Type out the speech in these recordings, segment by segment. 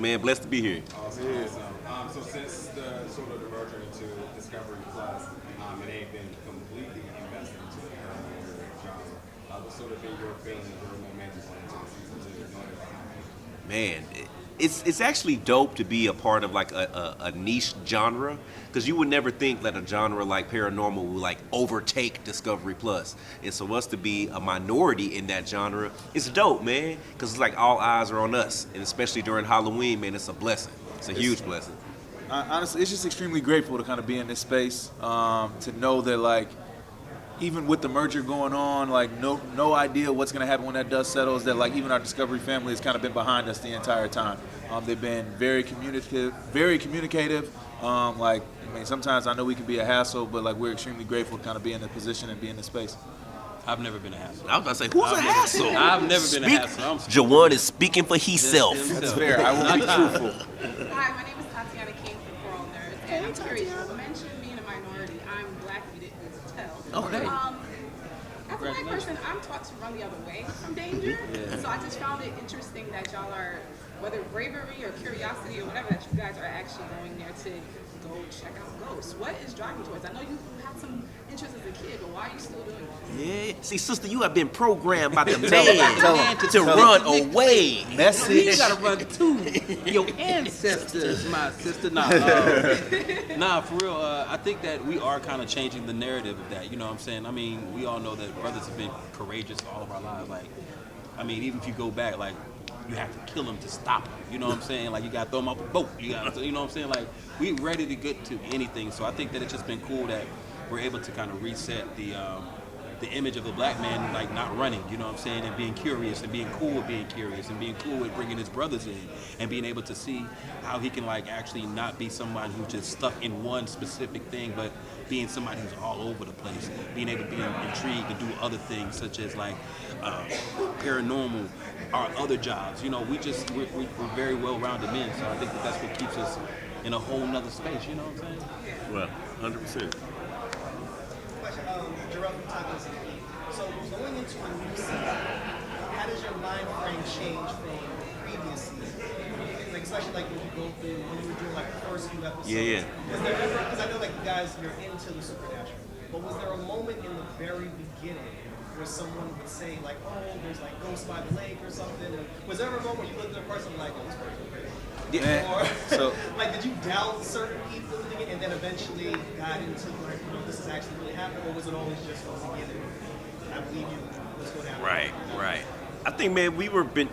man. Blessed to be here. Awesome. So since the sort of the merger into Discovery Plus, and they've been completely invested into the paranormal genre, what's sort of been your feeling, your momentum going into season 2? Man, it's actually dope to be a part of like a niche genre, because you would never think that a genre like paranormal would like overtake Discovery Plus. And so us to be a minority in that genre is dope, man, because it's like all eyes are on us, and especially during Halloween, man, it's a blessing. It's a huge blessing. Honestly, it's just extremely grateful to kind of be in this space, to know that like even with the merger going on, like no idea what's going to happen when that dust settles, that like even our Discovery family has kind of been behind us the entire time. They've been very communicative. Like, I mean, sometimes I know we can be a hassle, but like we're extremely grateful to kind of be in the position and be in the space. I've never been a hassle. I was about to say, who's a hassle? I've never been a hassle. Jawan is speaking for himself. That's fair. I will be truthful. Hi, my name is Tatiana King from Coral Nerds, and I'm curious, you mentioned being a minority. I'm black, if you didn't tell. Okay. As a white person, I'm taught to run the other way from danger. So I just found it interesting that y'all are, whether bravery or curiosity or whatever, that you guys are actually going there to go check out ghosts. What is driving towards? I know you had some interest as a kid, but why are you still doing this? Yeah. See, sister, you have been programmed by the man to run away. Message. You gotta run to your ancestors, my sister. Nah, for real. I think that we are kind of changing the narrative of that. You know what I'm saying? I mean, we all know that brothers have been courageous all of our lives. Like, I mean, even if you go back, like, you have to kill them to stop them. You know what I'm saying? Like, you got to throw them off a boat. You know what I'm saying? Like, we ready to get to anything. So I think that it's just been cool that we're able to kind of reset the image of the black man, like not running, you know what I'm saying, and being curious and being cool with being curious and being cool with bringing his brothers in and being able to see how he can like actually not be somebody who's just stuck in one specific thing, but being somebody who's all over the place, being able to be intrigued and do other things such as like paranormal, our other jobs. You know, we're very well-rounded men, so I think that that's what keeps us in a whole nother space, you know what I'm saying? Well, 100%. Jarrell from Otakus and Geeks. So going into a new season, how does your mind frame change from previous seasons? Like, especially like when you go through, when you were doing like the first few episodes. Yeah. Was there ever, because I know like you guys, you're into the supernatural, but was there a moment in the very beginning where someone would say like, oh, there's like ghosts by the lake or something? And was there ever a moment where you looked at a person like, oh, this person's crazy? Yeah. Or So like, did you doubt certain people and then eventually got into like, you know, this is actually really happening, or was it always just from the beginning? I believe you. Let's go down. Right. I think, man,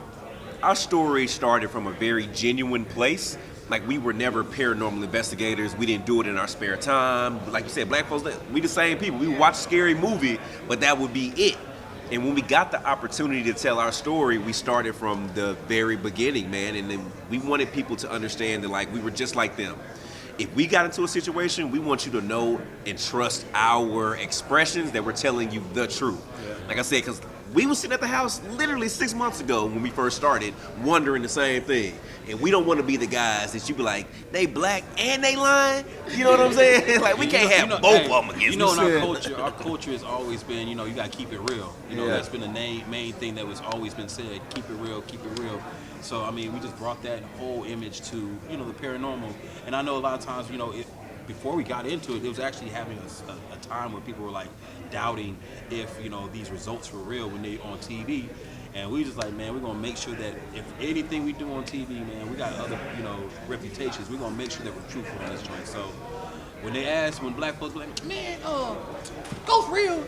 our story started from a very genuine place. Like, we were never paranormal investigators. We didn't do it in our spare time. Like you said, black folks, we the same people. We would watch a scary movie, but that would be it. And when we got the opportunity to tell our story, we started from the very beginning, man. And then we wanted people to understand that, like, we were just like them. If we got into a situation, we want you to know and trust our expressions that we're telling you the truth. Yeah. Like I said, because we were sitting at the house literally 6 months ago when we first started, wondering the same thing. And we don't want to be the guys that you be like, they black and they lying. You know what I'm saying? Like, we can't have both of them against you know, us. in our culture has always been, you know, you got to keep it real. You know, that's been the main thing that was always been said, keep it real, keep it real. So, I mean, we just brought that whole image to, you know, the paranormal. And I know a lot of times, you know, before we got into it, it was actually having a time where people were like doubting if, you know, these results were real when they on TV. And we just like, man, we're gonna make sure that if anything we do on TV, man, we got other, you know, reputations. We're gonna make sure that we're truthful in this joint. So when black folks were like, man, ghost real.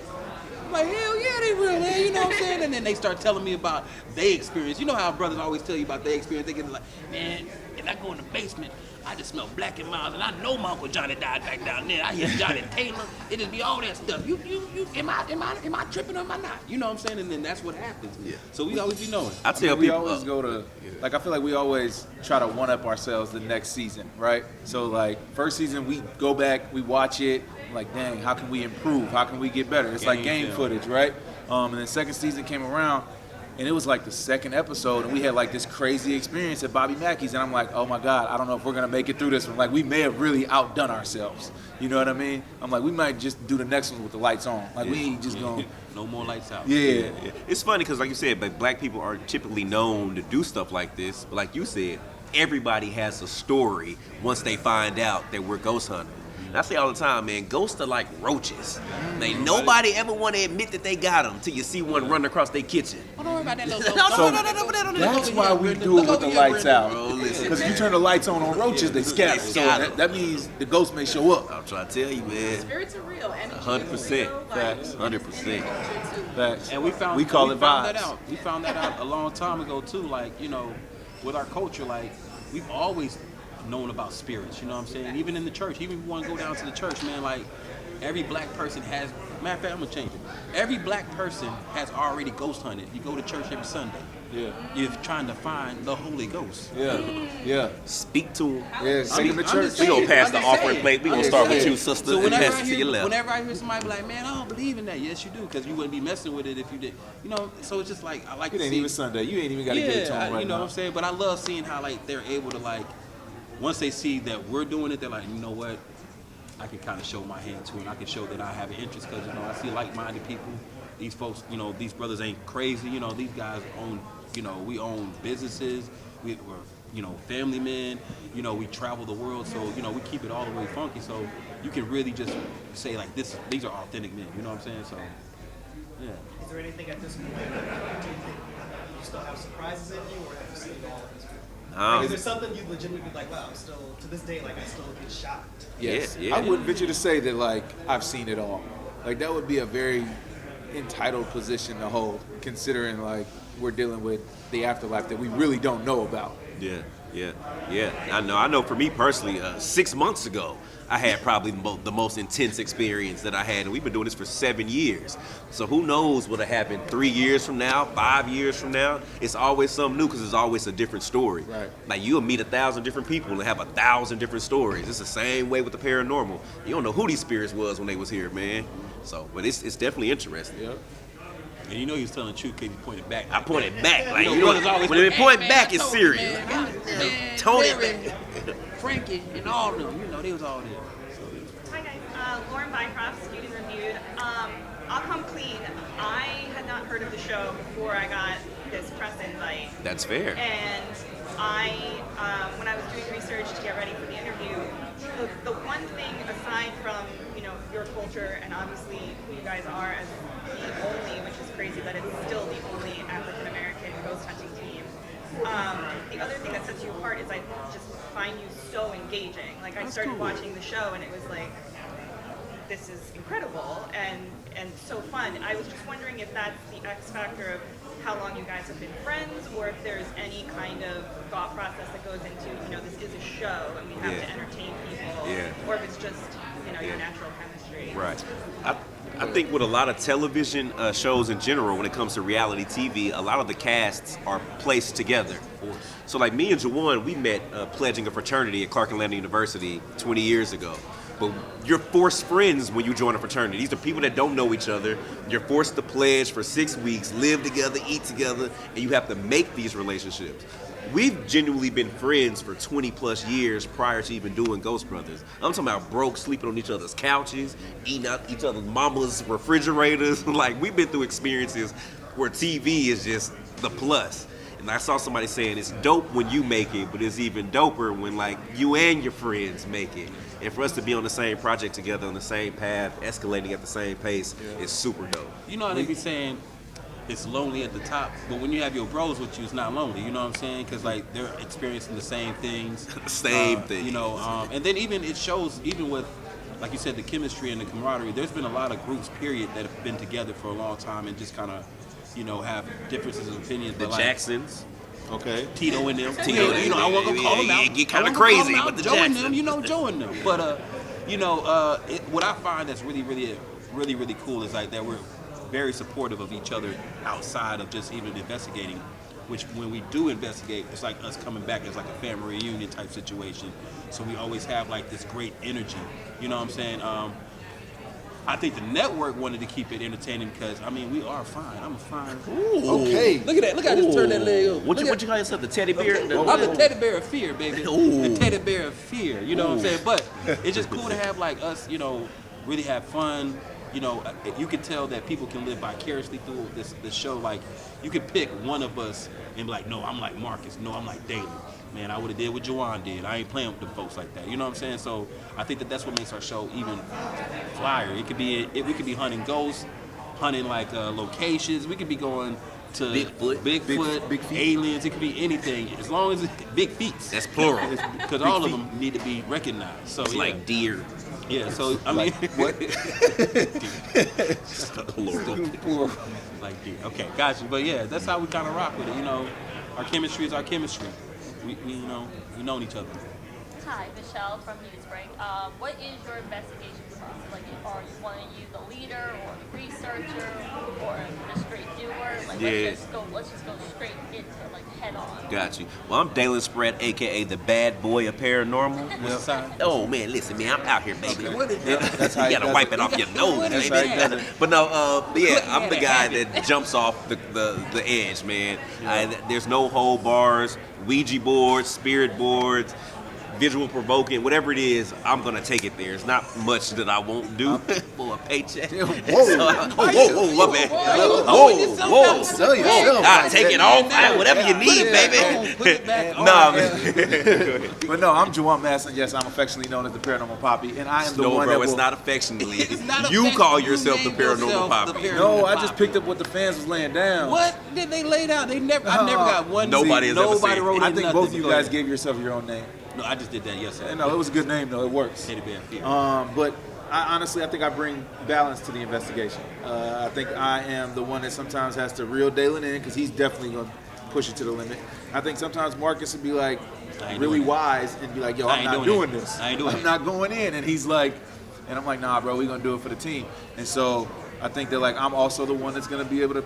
I'm like, hell yeah, they real, man. You know what I'm saying? And then they start telling me about their experience. You know how brothers always tell you about their experience. They get like, man, if I go in the basement, I just smell black and miles, and I know my Uncle Johnny died back down there. I hear Johnny Taylor. It just be all that stuff. You, am I tripping or am I not? You know what I'm saying? And then that's what happens. Yeah. So we always be knowing. I tell people, we always go to, like, I feel like we always try to one up ourselves the next season, right? So like first season, we go back, we watch it, like, dang, how can we improve? How can we get better? It's like game footage, right? And then second season came around, and it was like the second episode, and we had like this crazy experience at Bobby Mackey's, and I'm like, oh my God, I don't know if we're gonna make it through this one. Like, we may have really outdone ourselves. You know what I mean? I'm like, we might just do the next one with the lights on. Like, we ain't just gonna. No more lights out. Yeah. It's funny because, like you said, but black people are typically known to do stuff like this. But like you said, everybody has a story once they find out that we're ghost hunting. And I say all the time, man, ghosts are like roaches. Man, nobody ever want to admit that they got them until you see one running across their kitchen. Oh, don't worry about that. That's why we do it with the lights out. Bro, listen. Because you turn the lights on roaches, they scatter. So that means the ghost may show up. I'm trying to tell you, man. Spirits are real. 100%. Facts. 100%. Facts. And we call it found that vibes. out. We found that out a long time ago too. Like, you know, with our culture, like we've always known about spirits. You know what I'm saying? Even in the church, even if you want to go down to the church, man, like every black person has. Matter of fact, I'm gonna change it. Every black person has already ghost hunted. You go to church every Sunday. Yeah. You're trying to find the Holy Ghost. Yeah. Yeah. Speak to them. Yeah. Take them to church. We gonna pass the I'm just offering saying. plate. We I'm gonna just start with saying. you, sister, So and pass it to your left. whenever I hear somebody be like, man, I don't believe in that. Yes, you do, because you wouldn't be messing with it if you did. You know, so it's just like I like It to ain't see. even Sunday. You ain't even got to get it to them right you know now. what I'm saying? But I love seeing how like they're able to like once they see that we're doing it, they're like, you know what? I can kind of show my hand to it. And I can show that I have an interest because, you know, I see like-minded people. These folks, you know, these brothers ain't crazy. You know, these guys own, you know, we own businesses. We're, you know, family men. You know, we travel the world. So, you know, we keep it all the way funky. So you can really just say like these are authentic men. You know what I'm saying? So, yeah. Is there anything at this point that do you think you still have surprises in you, or have you seen it all at this point? Like, is there something you legitimately be like, wow, I'm still, to this day, like I still get shocked? Yes. Yeah. I wouldn't venture to say that like I've seen it all. Like that would be a very entitled position to hold, considering like we're dealing with the afterlife that we really don't know about. Yeah. I know for me personally, 6 months ago, I had probably the most intense experience that I had, and we've been doing this for 7 years. So who knows what'll happen 3 years from now, 5 years from now? It's always something new because it's always a different story. Right. Like you'll meet 1,000 different people and have 1,000 different stories. It's the same way with the paranormal. You don't know who these spirits was when they was here, man. So, but it's definitely interesting. Yep. And you know he was telling the truth because he pointed back. I pointed back, like You know, you know, brothers always when they go, point "Hey, back, man, it's I told you, serious. man, Tone it Larry, back. Frankie, and all of them, you know, they was all there. Hi guys, Lauren Bycroft, Student Reviewed. I'll come clean. I had not heard of the show before I got this press invite. That's fair. And when I was doing research to get ready for the interview, the one thing aside from, you know, your culture and obviously who you guys are as the only, which is crazy that it's still the only African American ghost hunting team. The other thing that sets you apart is I just find you so engaging. Like I started watching the show and it was like, this is incredible and so fun. I was just wondering if that's the X factor of how long you guys have been friends, or if there's any kind of thought process that goes into, you know, this is a show and we have to entertain people, or if it's just, you know, your natural chemistry. Right. I think with a lot of television shows in general, when it comes to reality TV, a lot of the casts are placed together. So like me and Jawan, we met pledging a fraternity at Clark Atlanta University 20 years ago. But you're forced friends when you join a fraternity. These are people that don't know each other. You're forced to pledge for 6 weeks, live together, eat together, and you have to make these relationships. We've genuinely been friends for 20 plus years prior to even doing Ghost Brothers. I'm talking about broke, sleeping on each other's couches, eating out each other's mama's refrigerators. Like, we've been through experiences where TV is just the plus. And I saw somebody saying it's dope when you make it, but it's even doper when like you and your friends make it. And for us to be on the same project together, on the same path, escalating at the same pace, is super dope. You know how they be saying it's lonely at the top, but when you have your bros with you, it's not lonely. You know what I'm saying? Because like they're experiencing the same things. Same thing. You know, and then even it shows, even with, like you said, the chemistry and the camaraderie. There's been a lot of groups, period, that have been together for a long time and just kind of, you know, have differences of opinions. The but like, Jacksons. Okay. Tito and them. Tito, you know, I won't go call them out. it get kinda I won't go call crazy them out. with the Joe and Jacksons. them, you know, Joe and them. But you know, what I find that's really cool is like that we're very supportive of each other outside of just even investigating. Which when we do investigate, it's like us coming back as like a family reunion type situation. So we always have like this great energy. You know what I'm saying? I think the network wanted to keep it entertaining because, I mean, we are fine. I'm a fine. Ooh. Okay. Look at that. Look how I just turned that leg over. What you Look call yourself? The teddy bear? I'm the teddy bear of fear, baby. Ooh. The teddy bear of fear. You know what I'm saying? But it's just cool to have like us, you know, really have fun, you know, you can tell that people can live vicariously through this show. Like, you could pick one of us and be like, no, I'm like Marcus. No, I'm like Daly. Man, I would have did what Juwan did. I ain't playing with them folks like that. You know what I'm saying? So I think that's what makes our show even flyer. It could be we could be hunting ghosts, hunting like locations. We could be going to Bigfoot, big feet. aliens. It could be anything as long as it's big feet. That's plural. Because all of them need to be recognized. So It's like deer. yeah. So I mean, What? Plural. like deer. Okay, got you. But yeah, that's how we kind of rock with it. You know, our chemistry is our chemistry. We you know we known each other. Hi, Michelle from Newsbreak. What is your investigation process? Like, are you want to use the leader or the researcher or the straight doer? Like, Yeah. let's just go straight into like head on. Got you. Well, I'm Dalen Spread, aka the bad boy of paranormal. What's the sign? Oh man, listen, man, I'm out here, baby. What is Yeah, that's how you he gotta does wipe it. it off your nose, That's baby. how he does it. But no, yeah, I'm the guy that jumps off the edge, man. There's no hold bars, Ouija boards, spirit boards, visual provoking, whatever it is, I'm gonna take it there. It's not much that I won't do for a paycheck. Whoa. Whoa, my bad. Whoa. Sell yourself. I take it off, whatever you need, baby. Put it back on. Nah, man. But no, I'm Juwan Masson. Yes, I'm affectionately known as the Paranormal Poppy, and I am the No, one bro, that it's will. not affectionately. It's not You affectionate. call You yourself the named paranormal yourself poppy. the paranormal No, I just poppy. picked up what the fans was laying down. What did they lay down? They never. I never got one. Nobody has ever Nobody said. wrote I in think nothing. both of you guys gave yourself your own name. No, I just did that yesterday. No, it was a good name though. It works. Teddy Bear Fear. But honestly, I think I bring balance to the investigation. I think I am the one that sometimes has to reel Dalen in because he's definitely going to push it to the limit. I think sometimes Marcus would be like I ain't really doing it. wise and be like, yo, I I'm ain't not doing doing it. this. I ain't doing I'm it. not going in. And he's like, and I'm like, nah, bro, we're going to do it for the team. And so I think that like I'm also the one that's going to be able to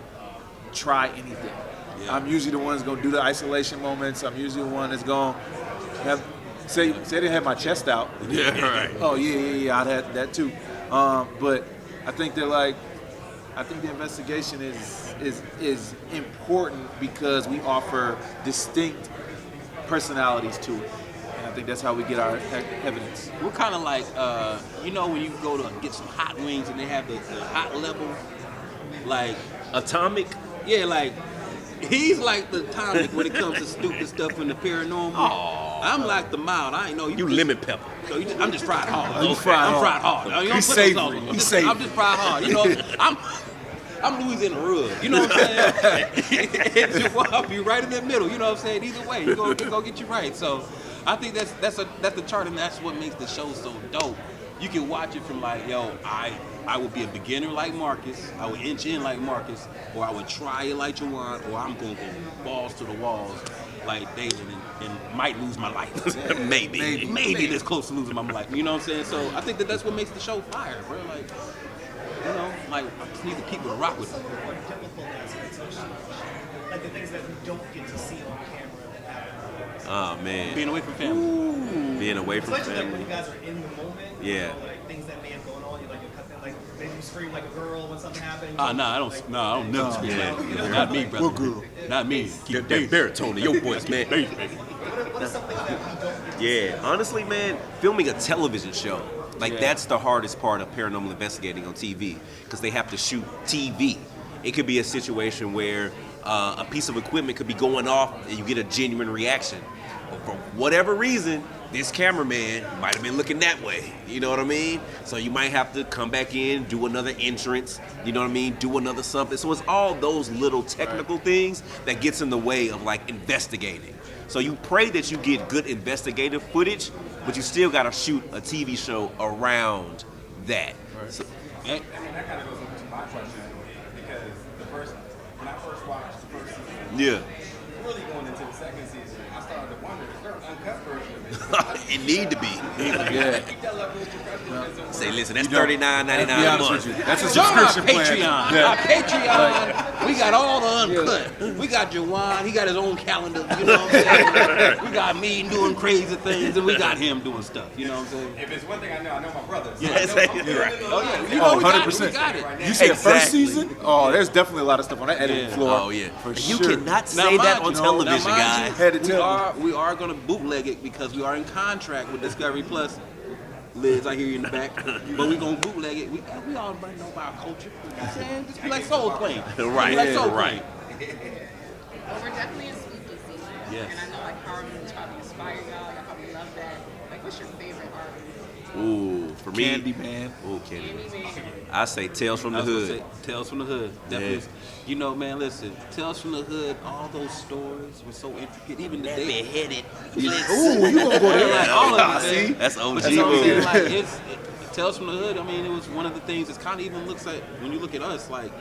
try anything. Yeah. I'm usually the one that's going to do the isolation moments. I'm usually the one that's going to have, say they didn't have my chest out. Yeah, right. Oh yeah, I'd had that too. But I think that like, I think the investigation is important because we offer distinct personalities to it, and I think that's how we get our evidence. We're kind of like, you know, when you go to get some hot wings and they have the hot level, like, Atomic. yeah, like, he's like the atomic when it comes to stupid stuff in the paranormal. I'm like the mild. I ain't know You lemon pepper. So I'm just fried hard. You fried I'm hard. fried hard. You don't He's put those savory. on. He's I'm savory. just fried hard. You know, I'm Louisiana rub. You know what I'm saying? I'll be right in the middle. You know what I'm saying? Either way, you go get you right. So I think that's the chart, and that's what makes the show so dope. You can watch it from like, yo, I would be a beginner like Marcus, I would inch in like Marcus, or I would try it like Juwan, or I'm gonna go balls to the walls like David and might lose my life. Maybe this close to losing my life. You know what I'm saying? So I think that's what makes the show fire, bro. Like, you know, like I just need the people to rock with it. More difficult aspects of the like the things that we don't get to see on camera that happen. Oh man, Being away from family. being away from Especially like when family. you guys are in the moment. Yeah. You know, like things that may have gone on. You like you cut that, like maybe you scream like a girl when something happened. I don't never scream that. Not me, brother. What girl? Not me. That baritone in your voice, man. What is something that we don't get to Yeah, honestly, man, filming a television show, like that's the hardest part of paranormal investigating on TV, because they have to shoot TV. It could be a situation where a piece of equipment could be going off and you get a genuine reaction. But for whatever reason, this cameraman might have been looking that way. You know what I mean? So you might have to come back in, do another entrance, you know what I mean? Do another something. So it's all those little technical things that gets in the way of like investigating. So you pray that you get good investigative footage, but you still gotta shoot a TV show around that. So, I mean, that kind of goes into my question because when I first watched the first season, yeah. really going into the second season, I started to wonder, is there an uncut version of it? It need to be. Yeah. Keep that level of professionalism. Say, listen, that's You don't. $39.99 Let's be a honest month. with you. That's a Join our subscription plan. Patreon. Yeah. Our Patreon. We got all the uncut. We got Juwan. He got his own calendar. You know what I'm saying? We got me doing crazy things, and we got him doing stuff. You know what I'm saying? If it's one thing I know my brother. So Yeah, I know that's I'm right. Oh yeah. You know we got it. We 100%. got it. You said first Exactly. season? Oh, there's definitely a lot of stuff on that editing Yeah. floor. Oh yeah. For You sure. cannot Now, say that mind on you, television, now, mind guys. Had to you, tell we are going to bootleg it because we are in contract with Discovery Plus. Liz, I hear you in the back. But we gonna bootleg it. We all know about our culture. You know what I'm saying? Just be like soul plane. Right, Be like soul right. plane. Well, we're definitely in spooky season. Yes. And I know like horror movies probably inspire y'all. Y'all probably love that. Like, what's your favorite horror movie? Ooh, for me, Candyman. Ooh, Candyman. Candyman. I say Tales from the I was gonna Hood. say, Tales from the Hood. Definitely. Yeah. You know, man, listen. Tales from the Hood, all those stories were so intricate. Even the day. Headed. Ooh, you gonna go there? Like, all of it, See, man. that's OG But you know what I'm saying? movie. Like, Tales from the Hood, I mean, it was one of the things that kind of even looks like, when you look at us, like,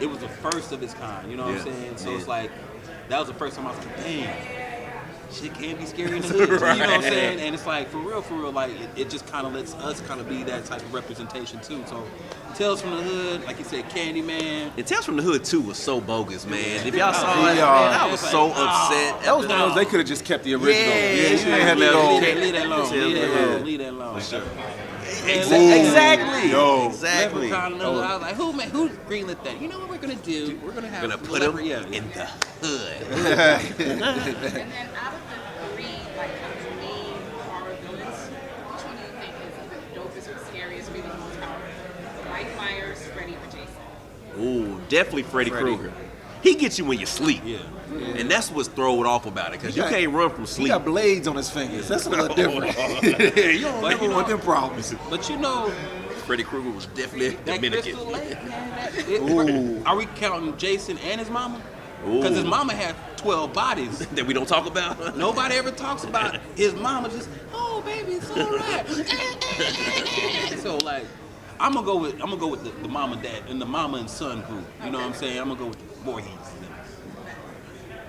it was the first of its kind. You know what I'm Yeah. saying? So Yeah. it's like, that was the first time I was like, dang. Shit can be scary in the hood. Right. You know what I'm saying? And it's like, for real, like, it just kind of lets us kind of be that type of representation, too. So, Tales from the Hood, like you said, Candyman. And Tales from the Hood 2 was so bogus, man. If y'all saw Yeah. it, man, I was so upset. That was one of those they could have just kept the original. Yeah, you yeah, ain't had to yeah. go. Leave that alone. Tales Leave that from the alone. Hood. Leave that alone. Exactly. Yo. Exactly. Leprechaun, I was like, who greenlit that? You know what we're gonna do? We're gonna have Gonna put him yeah. in the hood. And then out of the three like kind of main horror villains, which one do you think is either the dopest or the scariest, or maybe the most powerful? Mike Myers, Freddy, or Jason? Ooh, definitely Freddy Krueger. He gets you when you sleep. Yeah. And that's what's thrown off about it, because you got- can't run from He sleep. got blades on his fingers. That's a little different. You don't But never you know- want them problems. But you know, Freddy Krueger was definitely a that Dominican. Crystal Lake, man. Ooh. Are we counting Jason and his mama? Ooh. Because his mama had 12 bodies. That we don't talk about. Nobody ever talks about his mama. Just, oh baby, it's all right. So like, I'm gonna go with the mama dad and the mama and son group. You know what I'm saying? I'm gonna go with the Voorhees.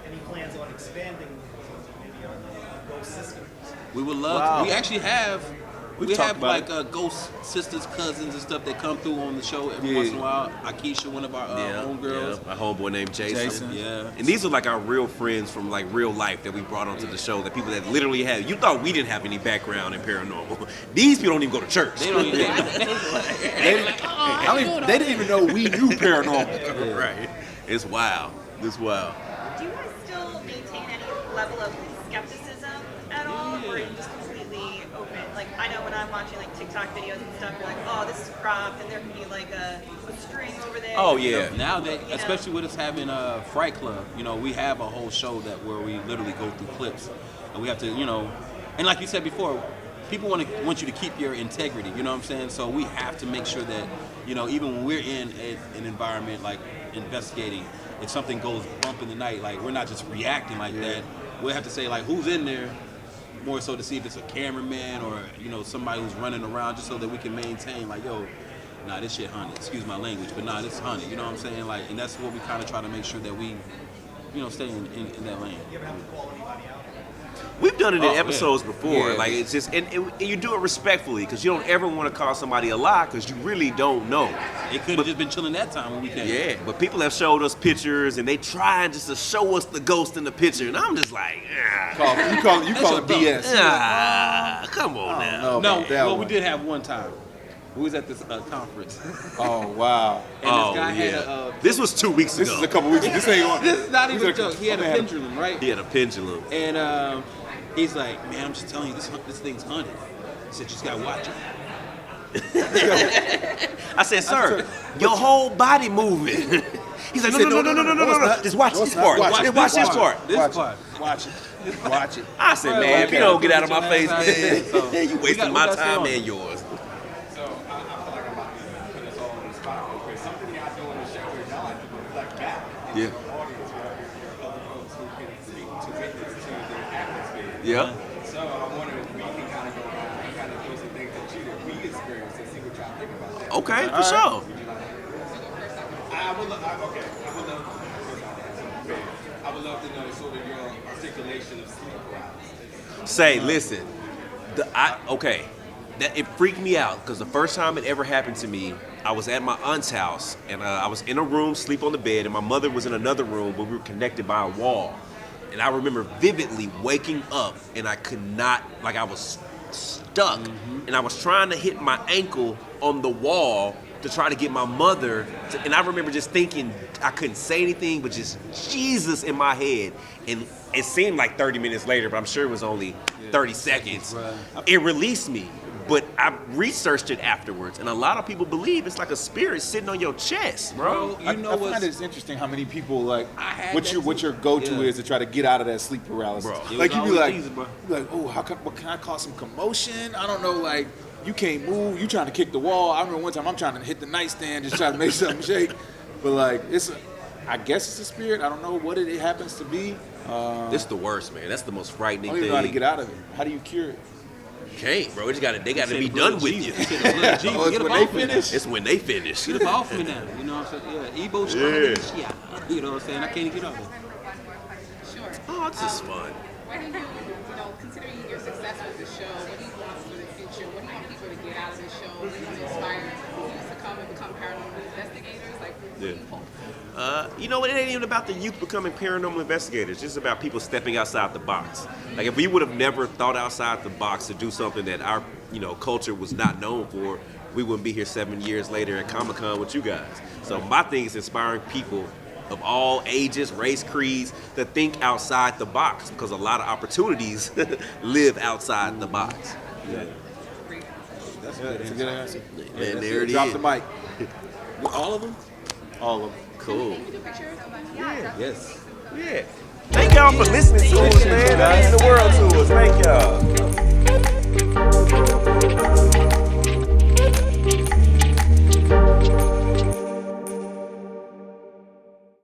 And he plans on expanding maybe on Ghost Sisters. We would love. Wow. We actually have. We've We talked have about like ghost sisters, cousins, and stuff that come through on the show every once in a while. Akeisha, one of our homegirls. My homeboy named Jason. Yeah. And these are like our real friends from like real life that we brought onto the show. That people that literally have. You thought we didn't have any background in paranormal. These people don't even go to church. They don't even. They didn't even know we knew paranormal. Right. It's wild. It's wild. Do you guys still maintain any level of skepticism at all, or are you just completely open? Like, I know when I'm watching like TikTok videos and stuff, you're like, oh, this is crop, and there can be like a string over there. Oh yeah. Now that, especially with us having a Fright Club, we have a whole show where we literally go through clips, and we have to, and like you said before, people want you to keep your integrity. You know what I'm saying? So we have to make sure that, even when we're in an environment like investigating, if something goes bump in the night, like we're not just reacting like that. We'll have to say like who's in there, more so to see if it's a cameraman or somebody who's running around, just so that we can maintain like, yo, nah, this shit haunted. Excuse my language, but nah, this haunted. You know what I'm saying? Like, and that's what we kind of try to make sure that we, stay in that lane. You ever have to call anybody out? We've done it in Oh, episodes before. Yeah. Like it's just, and you do it respectfully, because you don't ever want to call somebody a lie, because you really don't know. It could have just been chilling that time when we came. Yeah, but people have showed us pictures, and they try just to show us the ghost in the picture, and I'm just like, You call it BS. come on now. know No, about that well, we one. did have one time. We was at this conference, Oh wow. and this guy had a. This was 2 weeks This ago. is a couple weeks. This ain't on. This is not even a These are- joke. He had a man, pendulum, right? He had a pendulum. And he's like, man, I'm just telling you, this thing's haunted. He said, you just gotta watch it. I said, sir, your whole body moving. He's like, no. Just watch this part. Just watch this part. This Watch part. it. Watch it. Watch it. I said, man, if you don't get out of my face, man, you wasting my time and yours. So I feel like I'm about to put us all on the spot real quick. Something y'all do on the show is y'all like to reflect back into Yeah. the audience, other folks who can speak to witness to the atmosphere. Yeah. So I wonder if we can kind of go around and kind of do some things that we experienced and see what y'all think about that. Okay, for sure. I would love. I would love to know sort of your articulation of sleep paralysis. Say, listen, that it freaked me out, because the first time it ever happened to me, I was at my aunt's house, and I was in a room, sleep on the bed, and my mother was in another room, but we were connected by a wall. And I remember vividly waking up, and I could not, like I was stuck, and I was trying to hit my ankle on the wall to try to get my mother to, and I remember just thinking, I couldn't say anything, but just Jesus in my head. And it seemed like 30 minutes later, but I'm sure it was only 30 seconds. Right. It released me. But I researched it afterwards, and a lot of people believe it's like a spirit sitting on your chest, bro. You know I what's find it's interesting how many people like had what that your too. what your go-to Yeah. is to try to get out of that sleep paralysis. Bro. It Like was you be always like, easy, bro. oh, what can I cause some commotion? I don't know, like you can't move, you trying to kick the wall. I remember one time I'm trying to hit the nightstand, just trying to make something shake. But like I guess it's a spirit. I don't know what it happens to be. It's the worst, man. That's the most I frightening don't even know how to thing. get out of it. How do you cure it? Can't, bro. They got to Say be the blood done of with Jesus. you. He said the blood of Jesus. Oh, it's Get up when they off me now. finish? It's when they finish. Get up off me now. You know what I'm saying? Yeah. Ebo strong. Yeah. You know what I'm saying? I can't get off it. Sure. Oh, this is fun. What do you, considering your success with the show, what do you want for the future? What do you want people to get out of the show? What do you want to inspire youth to come and become paranormal investigators? Like, what do you hope? You know what? It ain't even about the youth becoming paranormal investigators. It's just about people stepping outside the box. Like if we would have never thought outside the box to do something that our culture was not known for, we wouldn't be here 7 years later at Comic-Con with you guys. So my thing is inspiring people of all ages, race, creeds to think outside the box because a lot of opportunities live outside the box. That's a good answer. Man, there it Drop is. the mic. All of them? All of them. Cool. Can we do pictures? Yes. Yeah. Thank y'all for listening to us, man. That means the world to us. Thank y'all.